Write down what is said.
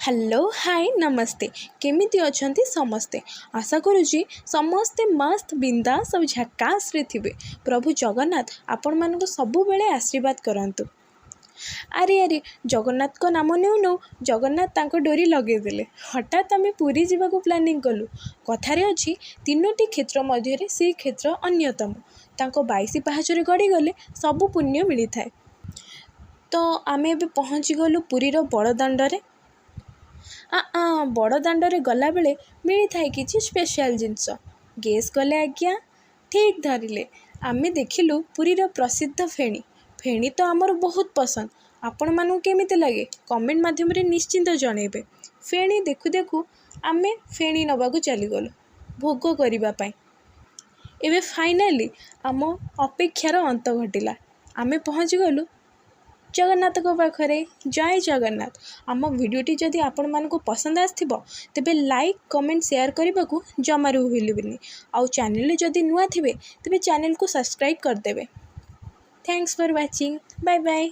Hello hi नमस्ते केमिति अछंती समस्ते आशा करुँची समस्ते मस्त बिंदास और झकास रे थिबे। प्रभु जगन्नाथ आपण मानको सबु बेले आशीर्वाद करंतु। अरे अरे जगन्नाथ को नाम नेउ नेउ जगन्नाथ तांको डोरी लगे देले। हठात आमे पुरी जीवाको प्लानिंग कलु। कथारे अछि तीनोटी क्षेत्र मध्य से क्षेत्र अन्यतम। तांको 22 पाहाचरे गड़ी गले सबु पुण्य मिली थाए। तो आमे एबे पहुँची गलु पुरीर बड़दाण्डरे। बड़ दाण्डरे गला बेले मिली थाए किछि स्पेशल जिनस। गेस कले आज्ञा ठीक धरिले। आमे देखिलु पुरीर प्रसिद्ध फेणी। फेणी तो आमर बहुत पसंद। आपण मानू केमिति लगे कमेंट माध्यम रे निश्चिंत जणेबे। फेणी देखु देखु आमे फेणी नबाकू चली गलु भोग करिबा पाई। एबे फाइनाली आम अपेक्षार अंत घटिला। आमे पहुँची गलु जगन्नाथ को पाखरे। जय जगन्नाथ। आम भिडियोटी जदि आपण मानकु पसंद आथिबो तेबे लाइक कमेंट शेयर करने को जमारू भूलिबेनी। आउ चैनल जदि नुआ थिबे तेबे चैनल को सब्सक्राइब कर देबे। Thanks for watching. Bye bye.